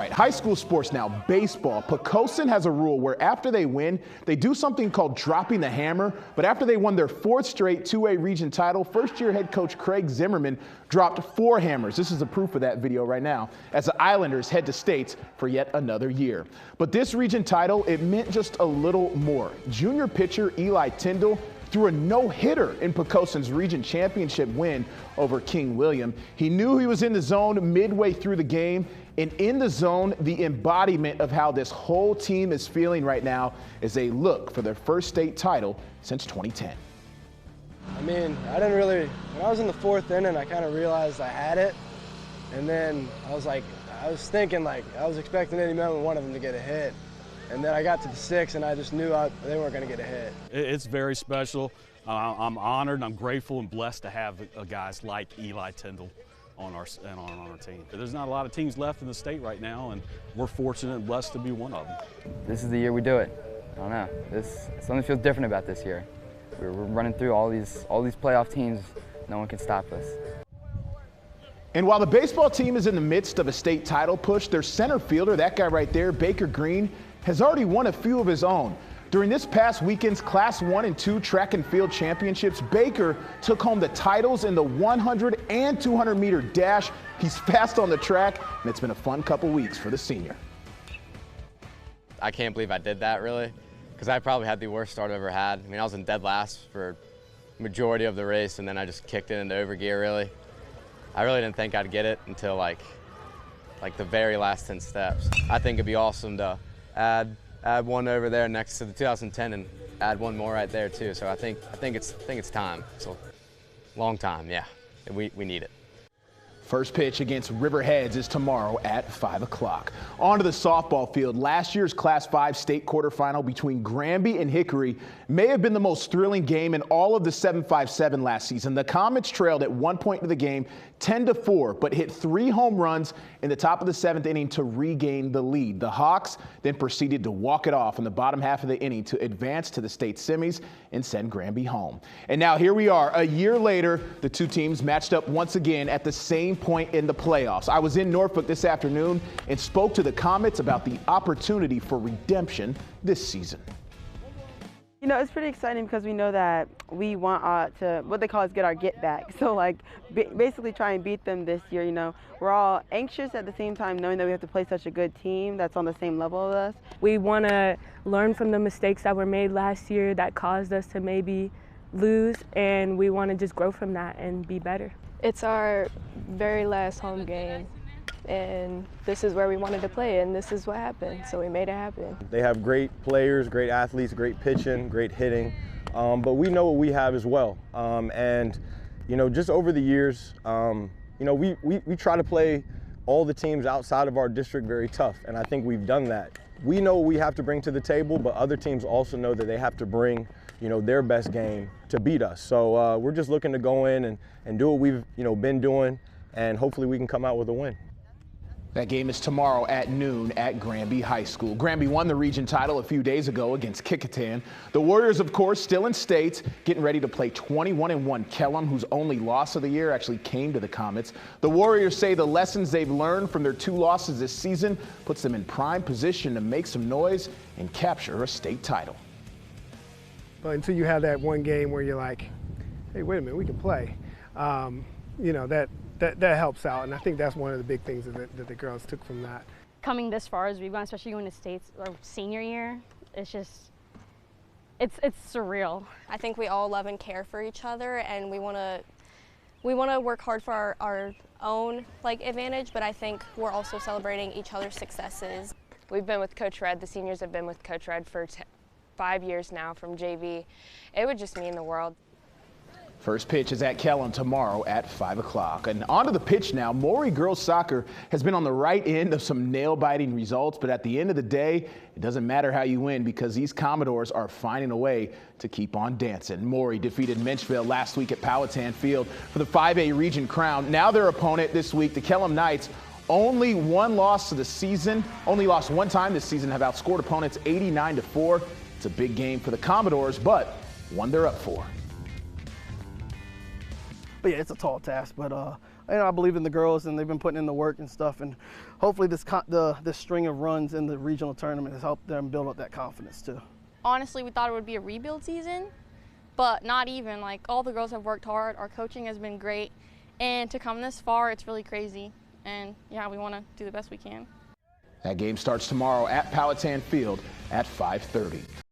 All right, high school sports now, baseball. Poquoson has a rule where after they win, they do something called dropping the hammer. But after they won their 4th straight 2A region title, first-year head coach Craig Zimmerman dropped 4 hammers. This is the proof of that video right now as the Islanders head to states for yet another year. But this region title, it meant just a little more. Junior pitcher Eli Tyndall threw a no-hitter in Poquoson's region championship win over King William. He knew he was in the zone midway through the game, and in the zone, the embodiment of how this whole team is feeling right now as they look for their first state title since 2010. I mean, when I was in the 4th inning, I kind of realized I had it. And then I was thinking I was expecting any moment one of them to get a hit. And then I got to the 6th, and I just knew they weren't going to get a hit. It's very special. I'm honored, I'm grateful and blessed to have guys like Eli Tyndall on our team. There's not a lot of teams left in the state right now, and we're fortunate and blessed to be one of them. This is the year we do it. I don't know. Something feels different about this year. We're running through all these playoff teams. No one can stop us. And while the baseball team is in the midst of a state title push, their center fielder, that guy right there, Baker Green, has already won a few of his own. During this past weekend's Class 1 and 2 track and field championships, Baker took home the titles in the 100 and 200-meter dash. He's fast on the track, and it's been a fun couple weeks for the senior. I can't believe I did that, really, because I probably had the worst start I've ever had. I mean, I was in dead last for the majority of the race, and then I just kicked it into overgear, really. I really didn't think I'd get it until like the very last 10 steps. I think it'd be awesome to add one over there next to the 2010 and add one more right there too. So I think it's time. It's a long time, yeah. We need it. First pitch against Riverheads is tomorrow at 5 o'clock. On to the softball field. Last year's Class 5 state quarterfinal between Granby and Hickory may have been the most thrilling game in all of the 7-5-7 last season. The Comets trailed at one point in the game 10-4, but hit 3 home runs in the top of the 7th inning to regain the lead. The Hawks then proceeded to walk it off in the bottom half of the inning to advance to the state semis and send Granby home. And now here we are, a year later, the two teams matched up once again at the same point in the playoffs. I was in Norfolk this afternoon and spoke to the Comets about the opportunity for redemption this season. You know, it's pretty exciting because we know that we want to, what they call is get our get back. So basically try and beat them this year. You know, we're all anxious at the same time knowing that we have to play such a good team that's on the same level as us. We want to learn from the mistakes that were made last year that caused us to maybe lose, and we want to just grow from that and be better. It's our very last home game, and this is where we wanted to play, and this is what happened, so we made it happen. They have great players, great athletes, great pitching, great hitting, but we know what we have as well. And, you know, just over the years, you know, we try to play all the teams outside of our district very tough, and I think we've done that. We know what we have to bring to the table, but other teams also know that they have to bring, you know, their best game to beat us. So we're just looking to go in and do what we've, you know, been doing, and hopefully we can come out with a win. That game is tomorrow at noon at Granby High School. Granby won the region title a few days ago against Kecoughtan. The Warriors, of course, still in state, getting ready to play 21-1 Kellam, whose only loss of the year actually came to the Comets. The Warriors say the lessons they've learned from their 2 losses this season puts them in prime position to make some noise and capture a state title. But until you have that one game where you're like, hey, wait a minute, we can play, you know, that helps out, and I think that's one of the big things that the girls took from that. Coming this far as we've gone, especially going to states our senior year, it's surreal. I think we all love and care for each other, and we want to work hard for our own advantage, but I think we're also celebrating each other's successes. We've been with Coach Red. The seniors have been with Coach Red for 5 years now from JV. It would just mean the world. First pitch is at Kellam tomorrow at 5 o'clock. And onto the pitch now. Maury girls soccer has been on the right end of some nail-biting results, but at the end of the day, it doesn't matter how you win because these Commodores are finding a way to keep on dancing. Maury defeated Menchville last week at Powhatan Field for the 5A region crown. Now their opponent this week, the Kellam Knights, only one loss of the season, only lost one time this season, have outscored opponents 89-4. It's a big game for the Commodores, but one they're up for. But yeah, it's a tall task, but I I believe in the girls, and they've been putting in the work and stuff. And hopefully this string of runs in the regional tournament has helped them build up that confidence too. Honestly, we thought it would be a rebuild season, but not even. Like, all the girls have worked hard. Our coaching has been great. And to come this far, it's really crazy. And yeah, we want to do the best we can. That game starts tomorrow at Powhatan Field at 5:30.